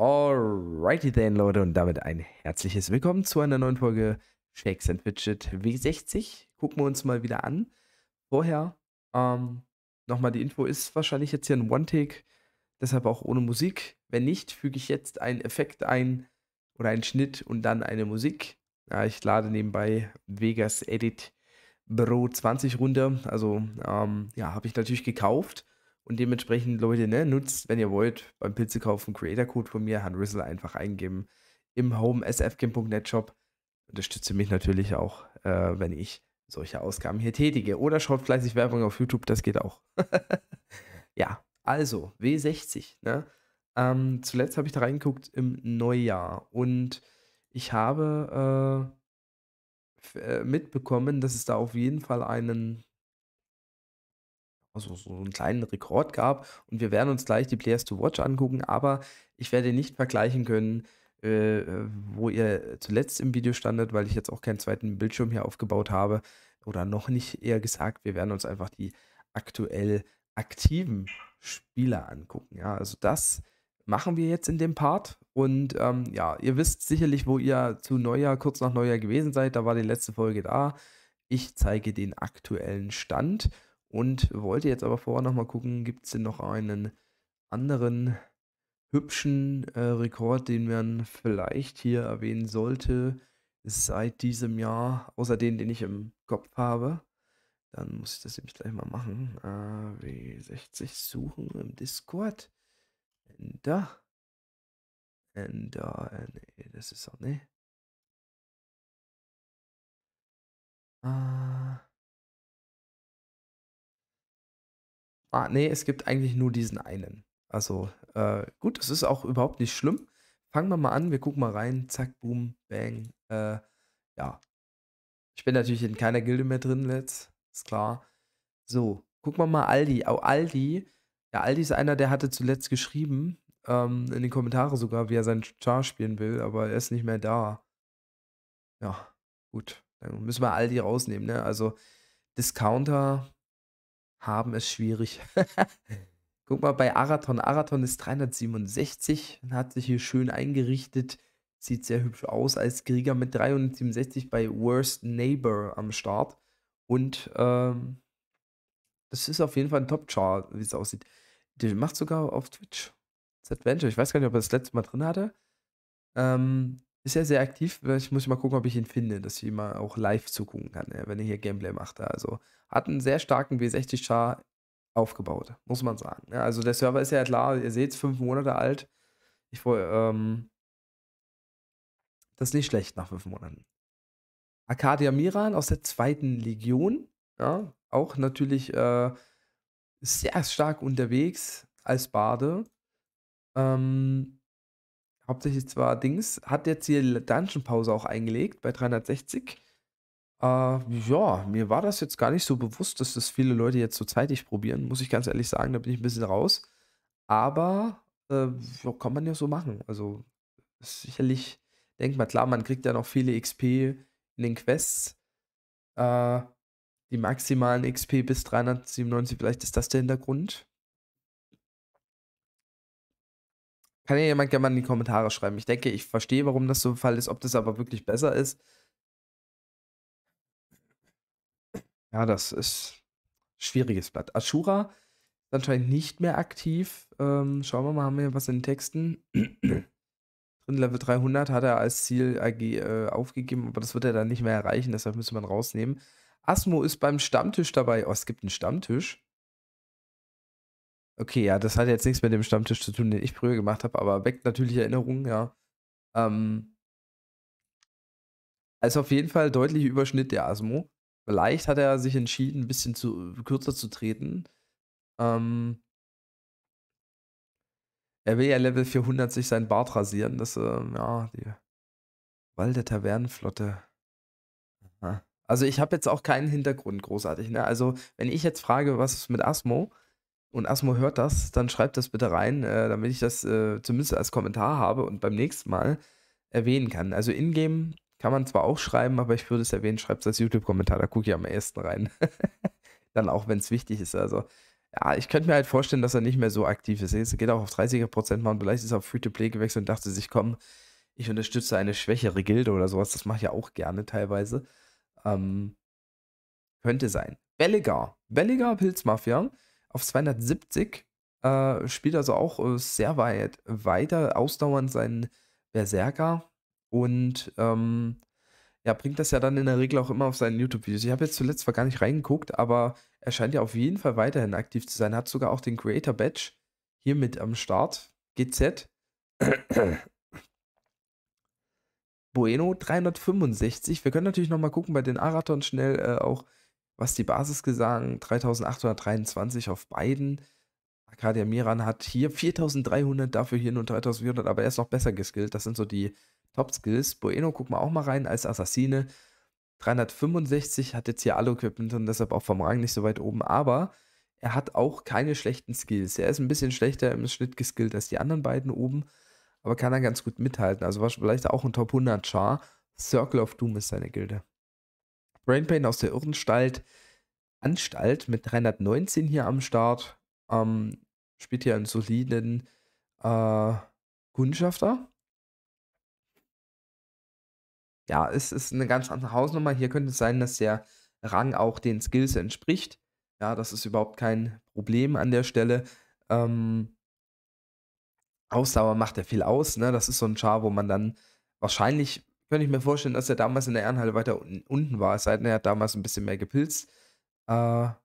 Alrighty then, Leute, und damit ein herzliches Willkommen zu einer neuen Folge Shakes and Fidget W60. Gucken wir uns mal wieder an. Vorher nochmal die Info, ist wahrscheinlich jetzt hier ein One-Take, deshalb auch ohne Musik. Wenn nicht, füge ich jetzt einen Effekt ein oder einen Schnitt und dann eine Musik. Ja, ich lade nebenbei Vegas Edit Pro 20 runter, also ja, habe ich natürlich gekauft. Und dementsprechend, Leute, ne, nutzt, wenn ihr wollt, beim Pilze kaufen, Creator-Code von mir, Hanrizzle einfach eingeben im Home sfgame.net Shop. Unterstütze mich natürlich auch, wenn ich solche Ausgaben hier tätige. Oder schaut fleißig Werbung auf YouTube, das geht auch. Ja, also, W60, ne? Zuletzt habe ich da reingeguckt im Neujahr und ich habe mitbekommen, dass es da auf jeden Fall also so einen kleinen Rekord gab und wir werden uns gleich die Players to Watch angucken, aber ich werde nicht vergleichen können, wo ihr zuletzt im Video standet, weil ich jetzt auch keinen zweiten Bildschirm hier aufgebaut habe oder noch nicht, eher gesagt, wir werden uns einfach die aktuell aktiven Spieler angucken. Ja, also das machen wir jetzt in dem Part und ja, ihr wisst sicherlich, wo ihr zu Neujahr, kurz nach Neujahr gewesen seid, da war die letzte Folge da. Ich zeige den aktuellen Stand und wollte jetzt aber vorher noch mal gucken, gibt es denn noch einen anderen hübschen Rekord, den man vielleicht hier erwähnen sollte, seit diesem Jahr, außer den ich im Kopf habe. Dann muss ich das nämlich gleich mal machen. W60 suchen im Discord. Da. Nee, das ist auch, ne. Ah, nee, es gibt eigentlich nur diesen einen. Also, gut, das ist auch überhaupt nicht schlimm. Fangen wir mal an, wir gucken mal rein. Zack, boom, bang. Ja. Ich bin natürlich in keiner Gilde mehr drin jetzt, ist klar. So, gucken wir mal Aldi. Aldi, ja, Aldi ist einer, der hatte zuletzt geschrieben, in den Kommentaren sogar, wie er seinen Char spielen will, aber er ist nicht mehr da. Ja, gut. Dann müssen wir Aldi rausnehmen, ne? Also, Discounter haben es schwierig. Guck mal bei Arathon. Arathon ist 367, hat sich hier schön eingerichtet, sieht sehr hübsch aus als Krieger mit 367 bei Worst Neighbor am Start. Und das ist auf jeden Fall ein Top-Chart, wie es aussieht. Der macht sogar auf Twitch. Das Adventure. Ich weiß gar nicht, ob er das letzte Mal drin hatte. Ist ja sehr aktiv. Ich muss mal gucken, ob ich ihn finde, dass ich ihn mal auch live zugucken kann, wenn er hier Gameplay macht. Also hat einen sehr starken W60-Char aufgebaut, muss man sagen. Ja, also der Server ist ja klar, ihr seht es, 5 Monate alt. Das ist nicht schlecht nach 5 Monaten. Arcadia Miran aus der 2. Legion, ja, auch natürlich sehr stark unterwegs als Barde. Hauptsächlich zwar Dings, hat jetzt hier Dungeon-Pause auch eingelegt bei 360. Ja, mir war das jetzt gar nicht so bewusst, dass das viele Leute jetzt so zeitig probieren, muss ich ganz ehrlich sagen, da bin ich ein bisschen raus. Aber ja, kann man ja so machen. Also ist sicherlich, denk mal, klar, man kriegt ja noch viele XP in den Quests. Äh, die maximalen XP bis 397, vielleicht ist das der Hintergrund. Kann ja jemand gerne mal in die Kommentare schreiben. Ich denke, ich verstehe, warum das so ein Fall ist. Ob das aber wirklich besser ist, ja, das ist ein schwieriges Blatt. Ashura ist anscheinend nicht mehr aktiv. Schauen wir mal, haben wir hier was in den Texten? Drin Level 300 hat er als Ziel aufgegeben, aber das wird er dann nicht mehr erreichen, deshalb müsste man rausnehmen. Asmo ist beim Stammtisch dabei. Oh, es gibt einen Stammtisch. Okay, ja, das hat jetzt nichts mit dem Stammtisch zu tun, den ich früher gemacht habe, aber weckt natürlich Erinnerungen, ja. Also auf jeden Fall deutlich Überschnitt der Asmo. Vielleicht hat er sich entschieden, ein bisschen kürzer zu treten. Er will ja Level 400 sich seinen Bart rasieren. Das, ja, die Wall der Tavernenflotte. Ja. Also ich habe jetzt auch keinen Hintergrund großartig. Ne? Also wenn ich jetzt frage, was ist mit Asmo und Asmo hört das, dann schreibt das bitte rein, damit ich das zumindest als Kommentar habe und beim nächsten Mal erwähnen kann. Also in-game kann man zwar auch schreiben, aber ich würde es erwähnen, schreibt es als YouTube-Kommentar, da gucke ich am ehesten rein. Dann auch, wenn es wichtig ist. Also Ja, ich könnte mir halt vorstellen, dass er nicht mehr so aktiv ist. Jetzt geht auch auf 30er% machen. Vielleicht ist er auf Free-to-Play gewechselt und dachte sich, komm, ich unterstütze eine schwächere Gilde oder sowas. Das mache ich ja auch gerne teilweise. Ähm, Könnte sein. Belligar Pilzmafia auf 270. Spielt also auch sehr weit weiter, ausdauernd seinen Berserker. Und ja, bringt das ja dann in der Regel auch immer auf seinen YouTube-Videos. Ich habe jetzt zuletzt zwar gar nicht reingeguckt, aber er scheint ja auf jeden Fall weiterhin aktiv zu sein. Hat sogar auch den Creator Badge hier mit am Start. GZ. Bueno 365. Wir können natürlich noch mal gucken bei den Arathon schnell auch, was die Basisgesang 3823 auf beiden. Arcadia Miran hat hier 4300, dafür hier nur 3400, aber er ist noch besser geskillt. Das sind so die Top-Skills. Bueno, gucken wir auch mal rein als Assassine. 365, hat jetzt hier Alu-Equipment und deshalb auch vom Rang nicht so weit oben, aber er hat auch keine schlechten Skills. Er ist ein bisschen schlechter im Schnitt geskillt als die anderen beiden oben, aber kann er ganz gut mithalten. Also war vielleicht auch ein Top 100 Char. Circle of Doom ist seine Gilde. Brainpain aus der Anstalt mit 319 hier am Start. Spielt hier einen soliden Kundschafter. Ja, es ist eine ganz andere Hausnummer. Hier könnte es sein, dass der Rang auch den Skills entspricht. Ja, das ist überhaupt kein Problem an der Stelle. Ausdauer macht er viel aus, ne? Das ist so ein Char, wo man dann wahrscheinlich könnte ich mir vorstellen, dass er damals in der Ehrenhalle weiter unten war, es sei denn, er hat damals ein bisschen mehr gepilzt. Ja,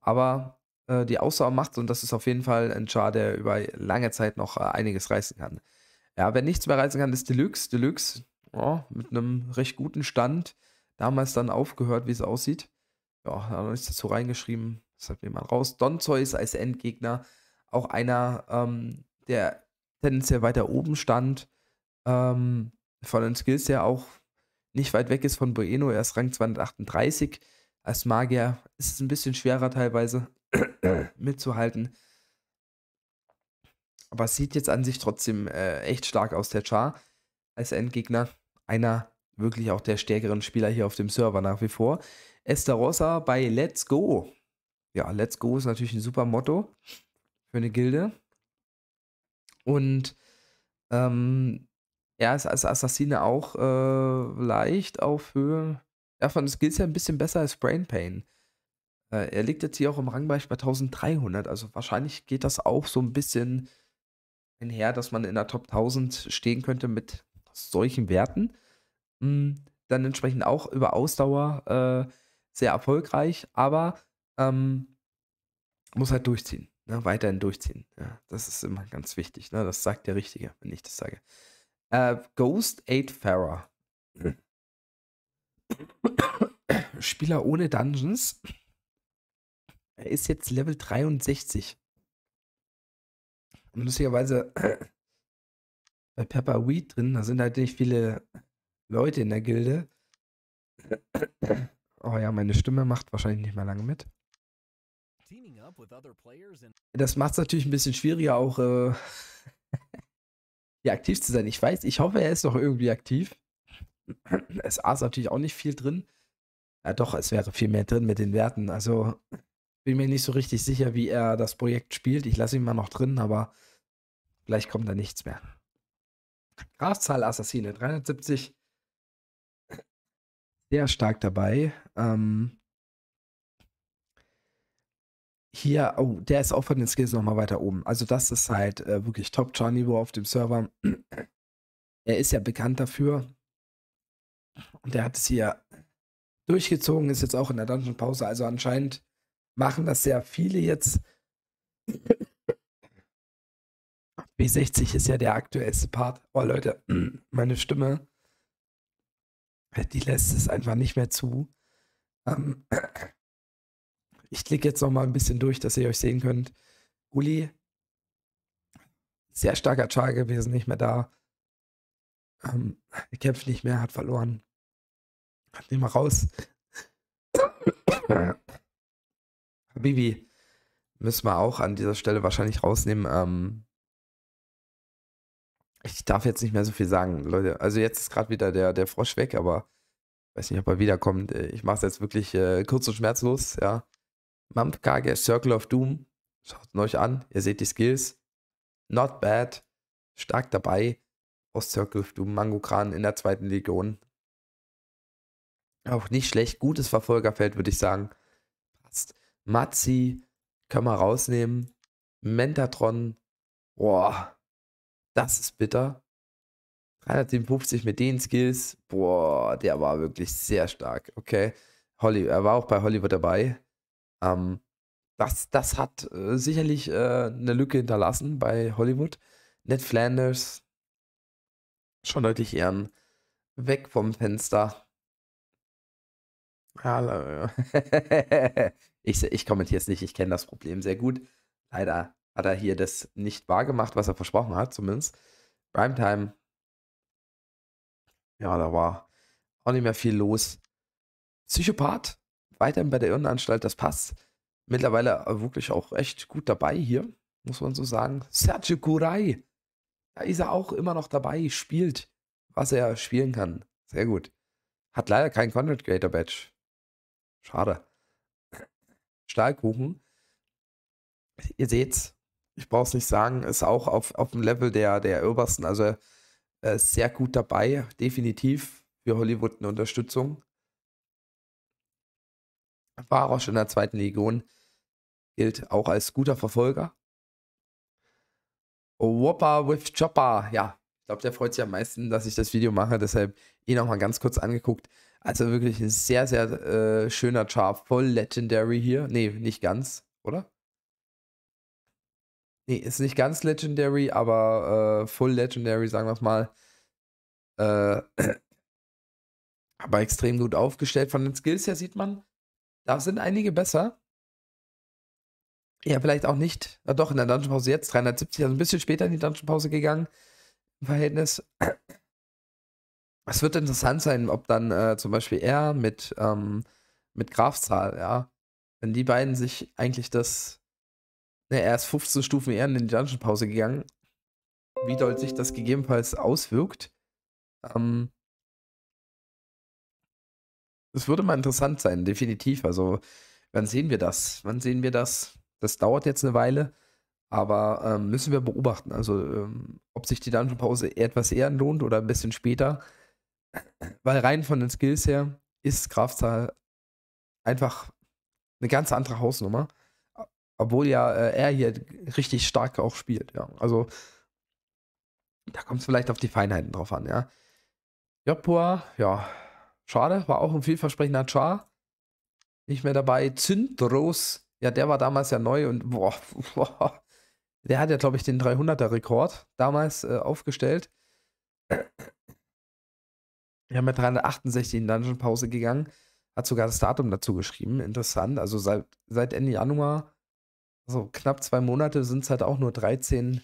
aber die Ausdauer macht's und das ist auf jeden Fall ein Char, der über lange Zeit noch einiges reißen kann. Ja, wer nichts mehr reißen kann, ist Deluxe. Deluxe, ja, mit einem recht guten Stand. Damals dann aufgehört, wie es aussieht. Ja, da hat noch nichts dazu reingeschrieben. Deshalb nehmen wir raus. Don Zeus als Endgegner. Auch einer, der tendenziell weiter oben stand. Von den Skills her auch nicht weit weg ist von Bueno. Er ist Rang 238. Als Magier ist es ein bisschen schwerer teilweise mitzuhalten. Aber es sieht jetzt an sich trotzdem echt stark aus, der Char. Als Endgegner. Einer wirklich auch der stärkeren Spieler hier auf dem Server nach wie vor. Estarossa bei Let's Go. Ja, Let's Go ist natürlich ein super Motto für eine Gilde. Und er ist als Assassine auch leicht auf Höhe. Ja, von den Skills her ein bisschen besser als Brainpain. Er liegt jetzt hier auch im Rangbereich bei 1300. Also wahrscheinlich geht das auch so ein bisschen einher, dass man in der Top 1000 stehen könnte mit solchen Werten. Dann entsprechend auch über Ausdauer sehr erfolgreich, aber muss halt durchziehen. Ne? Weiterhin durchziehen. Ja, das ist immer ganz wichtig. Ne? Das sagt der Richtige, wenn ich das sage. Ghost 8 Farah. Spieler ohne Dungeons. Er ist jetzt Level 63. Und lustigerweise bei Pepper Weed drin, da sind halt nicht viele Leute in der Gilde. Oh ja, meine Stimme macht wahrscheinlich nicht mehr lange mit. Das macht es natürlich ein bisschen schwieriger, auch hier aktiv zu sein. Ich weiß, ich hoffe, er ist noch irgendwie aktiv. SA ist natürlich auch nicht viel drin. Ja, doch, es wäre viel mehr drin mit den Werten. Also bin mir nicht so richtig sicher, wie er das Projekt spielt. Ich lasse ihn mal noch drin, aber vielleicht kommt da nichts mehr. Grafzahl Assassine 370. Sehr stark dabei. Hier, oh, der ist auch von den Skills nochmal weiter oben. Also das ist halt wirklich Top-Char-Niveau auf dem Server. Er ist ja bekannt dafür. Und der hat es hier durchgezogen, ist jetzt auch in der Dungeon-Pause. Also anscheinend machen das sehr viele jetzt. B60 ist ja der aktuellste Part. Oh Leute, meine Stimme, die lässt es einfach nicht mehr zu. Ich klicke jetzt noch mal ein bisschen durch, dass ihr euch sehen könnt. Uli, sehr starker Char gewesen, nicht mehr da. Er kämpft nicht mehr, hat verloren. Nehmen wir raus. Habibi müssen wir auch an dieser Stelle wahrscheinlich rausnehmen. Ich darf jetzt nicht mehr so viel sagen, Leute. Also jetzt ist gerade wieder der Frosch weg, aber ich weiß nicht, ob er wiederkommt. Ich mache es jetzt wirklich kurz und schmerzlos, ja. Mampkage, Circle of Doom. Schaut ihn euch an. Ihr seht die Skills. Not bad. Stark dabei. Aus Circle of Doom. Mangokran in der 2. Legion. Auch nicht schlecht. Gutes Verfolgerfeld, würde ich sagen. Passt. Matzi können wir rausnehmen. Mentatron. Boah. Das ist bitter. 357 mit den Skills. Boah, der war wirklich sehr stark. Okay. Er war auch bei Hollywood dabei. Das hat sicherlich eine Lücke hinterlassen bei Hollywood. Ned Flanders. Schon deutlich eher weg vom Fenster. Ja, ich kommentiere es nicht, ich kenne das Problem sehr gut. Leider hat er hier das nicht wahrgemacht, was er versprochen hat, zumindest. Primetime, ja, da war auch nicht mehr viel los. Psychopath, weiterhin bei der Irrenanstalt, das passt. Mittlerweile wirklich auch echt gut dabei hier, muss man so sagen. Sergio Kurai, da ist er auch immer noch dabei, spielt, was er spielen kann. Sehr gut. Hat leider kein Content Creator Badge. Schade. Stahlkuchen, ihr seht's, ich brauche es nicht sagen, ist auch auf dem Level der obersten, also sehr gut dabei, definitiv für Hollywood eine Unterstützung. War auch schon in der 2. Legion, gilt auch als guter Verfolger. Whopper with Chopper, ja, ich glaube, der freut sich am meisten, dass ich das Video mache, deshalb ihn auch mal ganz kurz angeguckt. Also wirklich ein sehr, sehr schöner Char, voll Legendary hier. Nee, nicht ganz, oder? Nee, ist nicht ganz Legendary, aber Full Legendary, sagen wir es mal. Äh, aber extrem gut aufgestellt. Von den Skills her sieht man, da sind einige besser. Ja, vielleicht auch nicht. Ja, doch, in der Dungeon-Pause jetzt, 370, also ein bisschen später in die Dungeon-Pause gegangen. Im Verhältnis. Es wird interessant sein, ob dann zum Beispiel er mit Grafzahl, ja, wenn die beiden sich eigentlich ne, er ist 15 Stufen eher in die Dungeon-Pause gegangen, wie doll sich das gegebenenfalls auswirkt. Das würde mal interessant sein, definitiv. Also, wann sehen wir das? Wann sehen wir das? Das dauert jetzt eine Weile, aber müssen wir beobachten. Also, ob sich die Dungeon-Pause etwas eher lohnt oder ein bisschen später. Weil rein von den Skills her ist Grafzahl einfach eine ganz andere Hausnummer. Obwohl ja er hier richtig stark auch spielt, ja. Also, da kommt es vielleicht auf die Feinheiten drauf an, ja. Jopua, ja, schade, war auch ein vielversprechender Char. Nicht mehr dabei. Zündros, ja, der war damals ja neu und boah, der hat ja, glaube ich, den 300er-Rekord damals aufgestellt. Wir haben mit 368 in Dungeon-Pause gegangen. Hat sogar das Datum dazu geschrieben. Interessant. Also seit Ende Januar, also knapp 2 Monate, sind es halt auch nur 13,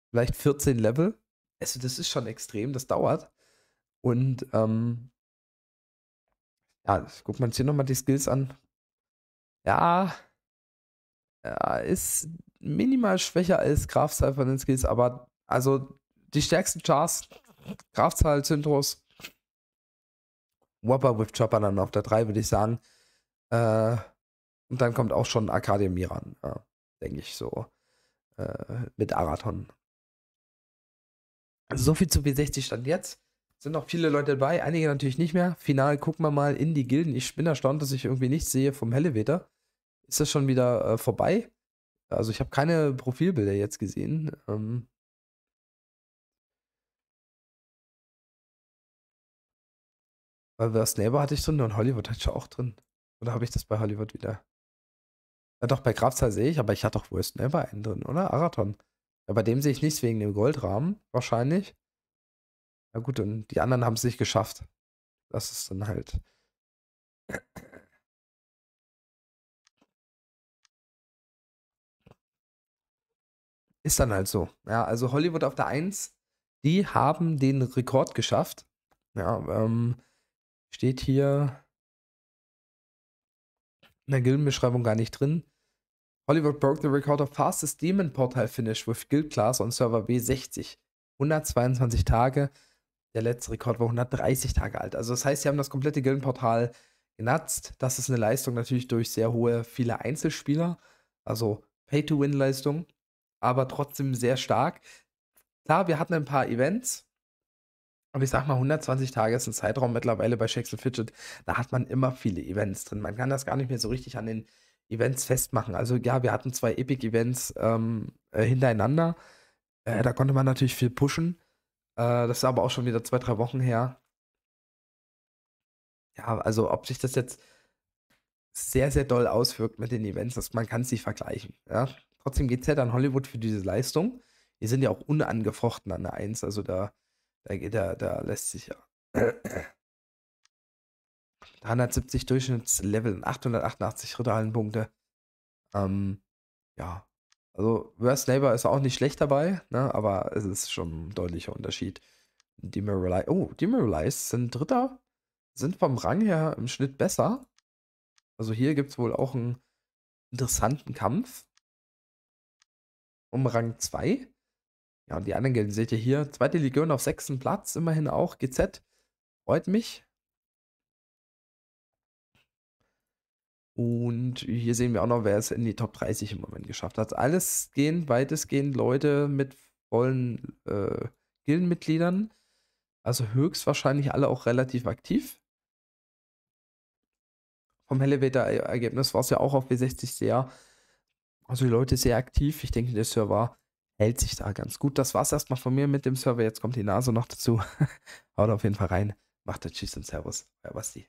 vielleicht 14 Level. Also das ist schon extrem, das dauert. Und ja, guckt man sich hier nochmal die Skills an. Ja, ist minimal schwächer als Grafzahl von den Skills, aber also die stärksten Chars, Grafzahl, Syntros, Whopper with Chopper dann auf der 3, würde ich sagen. Und dann kommt auch schon Arcadia Miran, denke ich so, mit Arathon. Also so viel zu W60 stand jetzt. Sind noch viele Leute dabei, einige natürlich nicht mehr. Final gucken wir mal in die Gilden. Ich bin erstaunt, dass ich irgendwie nichts sehe vom Elevator. Ist das schon wieder vorbei? Also ich habe keine Profilbilder jetzt gesehen. Weil Worst Neighbor hatte ich drin und Hollywood hatte ich auch drin. Oder habe ich das bei Hollywood wieder? Ja doch, bei Grafzahl sehe ich, aber ich hatte doch Worst Neighbor einen drin, oder? Arathon. Ja, bei dem sehe ich nichts wegen dem Goldrahmen, wahrscheinlich. Na gut, und die anderen haben es nicht geschafft. Das ist dann halt. Ist dann halt so. Ja, also Hollywood auf der 1, die haben den Rekord geschafft. Ja, steht hier in der Gildenbeschreibung gar nicht drin. Hollywood broke the record of fastest Demon Portal finish with Guild Class on Server B60. 122 Tage. Der letzte Rekord war 130 Tage alt. Also das heißt, sie haben das komplette Gildenportal genutzt. Das ist eine Leistung natürlich durch sehr hohe viele Einzelspieler, also Pay-to-Win-Leistung, aber trotzdem sehr stark. Klar, wir hatten ein paar Events, aber ich sage mal, 120 Tage ist ein Zeitraum mittlerweile bei Shakes and Fidget. Da hat man immer viele Events drin. Man kann das gar nicht mehr so richtig an den Events festmachen. Also ja, wir hatten 2 Epic-Events hintereinander. Da konnte man natürlich viel pushen. Das ist aber auch schon wieder 2, 3 Wochen her. Ja, also ob sich das jetzt sehr, sehr doll auswirkt mit den Events, man kann es nicht vergleichen. Ja? Trotzdem geht es ja dann Hollywood für diese Leistung. Die sind ja auch unangefochten an der Eins. Also da lässt sich ja 370 Durchschnittslevel und 888 Ritterhallenpunkte. Ähm, ja. Also Worst Neighbor ist auch nicht schlecht dabei, ne? Aber es ist schon ein deutlicher Unterschied. Demoralize sind Dritter, sind vom Rang her im Schnitt besser. Also hier gibt es wohl auch einen interessanten Kampf um Rang 2. Ja, und die anderen Gilden seht ihr hier. Zweite Legion auf 6. Platz, immerhin auch. GZ. Freut mich. Und hier sehen wir auch noch, wer es in die Top 30 im Moment geschafft hat. Weitestgehend Leute mit vollen Gildenmitgliedern. Also höchstwahrscheinlich alle auch relativ aktiv. Vom Elevator-Ergebnis war es ja auch auf W60 sehr. Also die Leute sehr aktiv. Ich denke, der Server hält sich da ganz gut. Das war's erstmal von mir mit dem Server. Jetzt kommt die Nase noch dazu. Haut auf jeden Fall rein. Macht das Tschüss und Servus. Euer Basti.